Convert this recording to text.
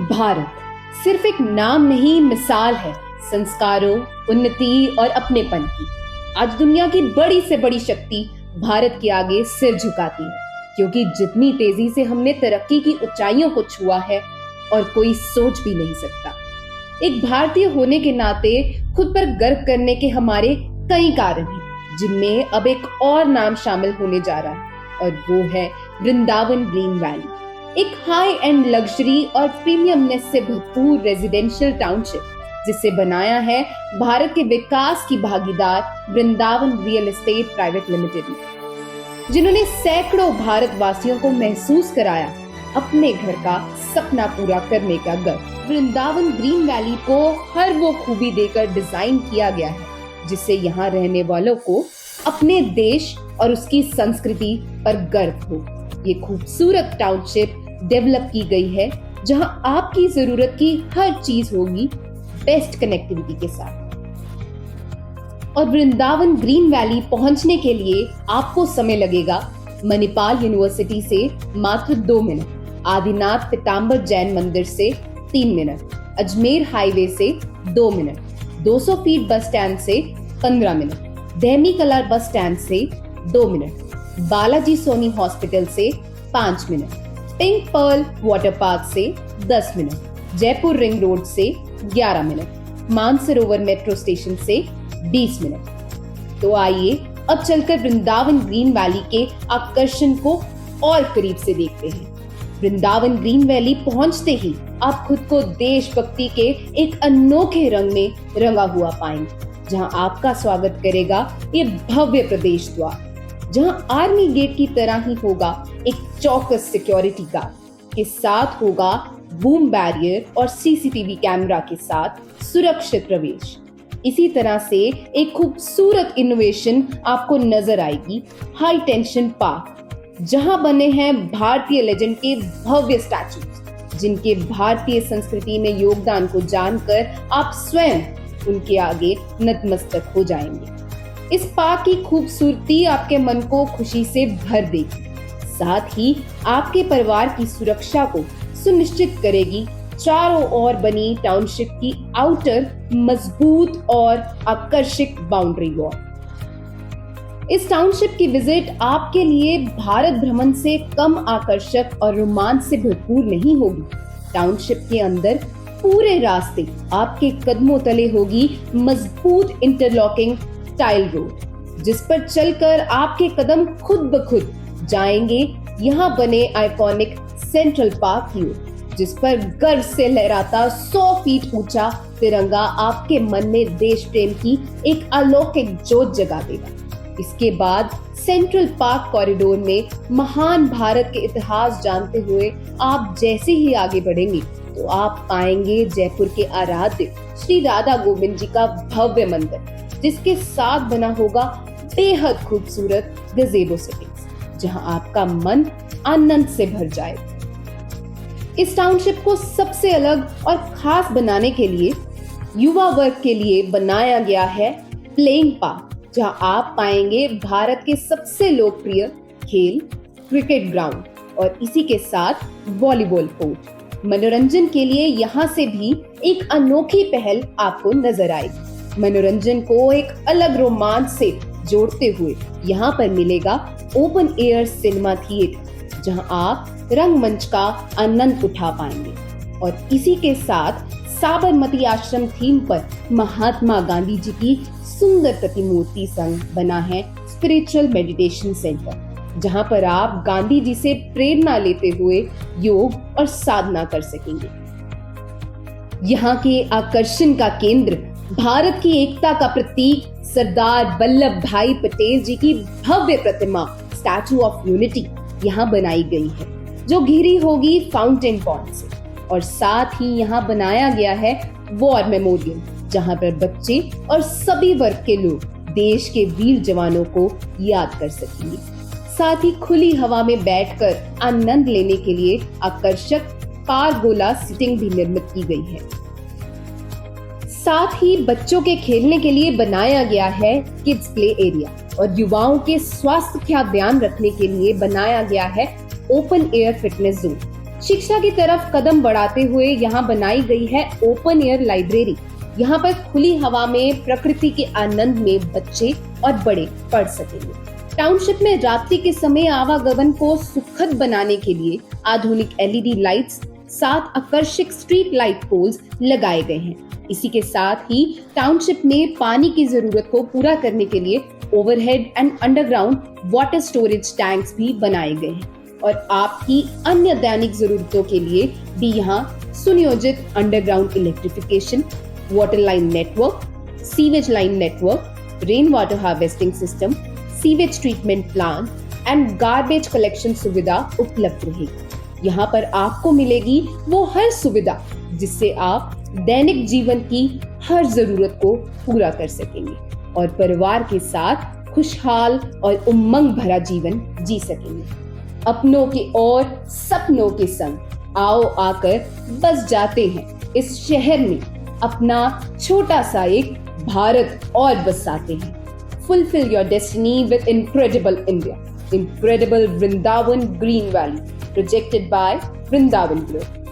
भारत सिर्फ एक नाम नहीं, मिसाल है संस्कारों, उन्नति और अपनेपन की। आज दुनिया की बड़ी से बड़ी शक्ति भारत के आगे सिर झुकाती है, क्योंकि जितनी तेजी से हमने तरक्की की ऊंचाइयों को छुआ है और कोई सोच भी नहीं सकता। एक भारतीय होने के नाते खुद पर गर्व करने के हमारे कई कारण हैं, जिनमें अब एक और नाम शामिल होने जा रहा है, और वो है वृंदावन ग्रीन वैली। एक हाई एंड लग्जरी और प्रीमियमनेस से भरपूर रेजिडेंशियल टाउनशिप, जिसे बनाया है भारत के विकास की भागीदार Vrindavan real estate private limited ने, जिन्होंने सैकड़ों भारतवासियों को महसूस कराया अपने घर का सपना पूरा करने का गर्व। वृंदावन ग्रीन वैली को हर वो खूबी देकर डिजाइन किया गया है जिससे यहाँ रहने वालों को अपने देश और उसकी संस्कृति पर गर्व हो। ये खूबसूरत टाउनशिप डेवलप की गई है जहां आपकी जरूरत की हर चीज होगी बेस्ट कनेक्टिविटी के साथ। और वृंदावन ग्रीन वैली पहुंचने के लिए आपको समय लगेगा मणिपाल यूनिवर्सिटी से मात्र 2 मिनट, आदिनाथ पीताम्बर जैन मंदिर से 3 मिनट, अजमेर हाईवे से 2 मिनट, 200 फीट बस स्टैंड से 15 मिनट, देमी कला बस स्टैंड से 2 मिनट, बालाजी सोनी हॉस्पिटल से 5 minute, pink pearl water park से 10 मिनट, जयपुर रिंग रोड से 11 मिनट, मानसरोवर मेट्रो स्टेशन से 20 मिनट। तो आइए अब चलकर वृंदावन ग्रीन वैली के आकर्षण को और करीब से देखते हैं। वृंदावन ग्रीन वैली पहुंचते ही आप खुद को देशभक्ति के एक अनोखे रंग में रंगा हुआ पाएंगे, जहां आपका स्वागत करेगा ये भव्य प्रवेश द्वार, जहां आर्मी गेट की तरह ही होगा एक चौकस सिक्योरिटी गार्ड के साथ होगा बूम बैरियर और सीसीटीवी कैमरा के साथ सुरक्षित प्रवेश। इसी तरह से एक खूबसूरत इनोवेशन आपको नजर आएगी हाई टेंशन पार्क, जहां बने हैं भारतीय लेजेंड के भव्य स्टैचूज, जिनके भारतीय संस्कृति में योगदान को जानकर आप स्वयं उनके आगे नतमस्तक हो जाएंगे। इस पार्क की खूबसूरती आपके मन को खुशी से भर देगी, साथ ही आपके परिवार की सुरक्षा को सुनिश्चित करेगी चारों ओर बनी टाउनशिप की आउटर मजबूत और आकर्षक बाउंड्री वॉल। इस टाउनशिप की विजिट आपके लिए भारत भ्रमण से कम आकर्षक और रोमांच से भरपूर नहीं होगी। टाउनशिप के अंदर पूरे रास्ते आपके कदमों तले होगी मजबूत इंटरलॉकिंग टाइल रोड, जिस पर चलकर आपके कदम खुद ब खुद जाएंगे यहाँ बने आइकॉनिक सेंट्रल पार्क की ओर, जिस पर गर्व से लहराता 100 फीट ऊंचा तिरंगा आपके मन में देश प्रेम की एक अलौकिक जोत जगा देगा। इसके बाद सेंट्रल पार्क कॉरिडोर में महान भारत के इतिहास जानते हुए आप जैसे ही आगे बढ़ेंगे तो आप पाएंगे जयपुर के आराध्य श्री राधा गोविंद जी का भव्य मंदिर, जिसके साथ बना होगा बेहद खूबसूरत गज़ेबो सेटिंग्स, जहां आपका मन आनंद से भर जाए। इस टाउनशिप को सबसे अलग और खास बनाने के लिए युवा वर्ग के लिए बनाया गया है प्लेइंग पार्क, जहां आप पाएंगे भारत के सबसे लोकप्रिय खेल क्रिकेट ग्राउंड और इसी के साथ वॉलीबॉल कोर्ट। मनोरंजन के लिए यहाँ से भी एक अनोखी पहल आपको नजर आएगी। मनोरंजन को एक अलग रोमांच से जोड़ते हुए यहाँ पर मिलेगा ओपन एयर सिनेमा थिएटर, जहाँ आप रंगमंच का आनंद उठा पाएंगे। और इसी के साथ साबरमती आश्रम थीम पर महात्मा गांधी जी की सुंदर प्रतिमूर्ति संग बना है स्पिरिचुअल मेडिटेशन सेंटर, जहां पर आप गांधी जी से प्रेरणा लेते हुए योग और साधना कर सकेंगे। यहाँ के आकर्षण का केंद्र भारत की एकता का प्रतीक सरदार वल्लभ भाई पटेल जी की भव्य प्रतिमा स्टैचू ऑफ यूनिटी यहाँ बनाई गई है, जो घिरी होगी फाउंटेन पॉन्ड से। और साथ ही यहाँ बनाया गया है वॉर मेमोरियल, जहाँ पर बच्चे और सभी वर्ग के लोग देश के वीर जवानों को याद कर सकेंगे। साथ ही खुली हवा में बैठकर आनंद लेने के लिए आकर्षक पारगोला सीटिंग भी निर्मित की गई है। साथ ही बच्चों के खेलने के लिए बनाया गया है किड्स प्ले एरिया और युवाओं के स्वास्थ्य का ध्यान रखने के लिए बनाया गया है ओपन एयर फिटनेस जोन, शिक्षा की तरफ कदम बढ़ाते हुए यहाँ बनाई गई है ओपन एयर लाइब्रेरी। यहाँ पर खुली हवा में प्रकृति के आनंद में बच्चे और बड़े पढ़ सकेंगे। टाउनशिप में रात्रि के समय आवागमन को सुखद बनाने के लिए आधुनिक एलईडी लाइट्स, 7 आकर्षक स्ट्रीट लाइट पोल्स लगाए गए हैं। इसी के साथ ही टाउनशिप में पानी की जरूरत को पूरा करने के लिए overhead and underground water storage tanks भी बनाए गए हैं और आपकी अन्य दैनिक जरूरतों के लिए भी यहाँ सुनियोजित underground electrification, water line network, sewage line network, rain water harvesting system, sewage treatment plant and garbage collection सुविधा उपलब्ध रहेगी। यहाँ पर आपको मिलेगी वो हर सुविधा जिससे आप दैनिक जीवन की हर जरूरत को पूरा कर सकेंगे और परिवार के साथ खुशहाल और उमंग भरा जीवन जी सकेंगे। अपनों के और सपनों के संग आओ आकर बस जाते हैं इस शहर में, अपना छोटा सा एक भारत और बसाते हैं। Fulfill your destiny with Incredible India, Incredible Vrindavan Green Valley, projected by Vrindavan Group.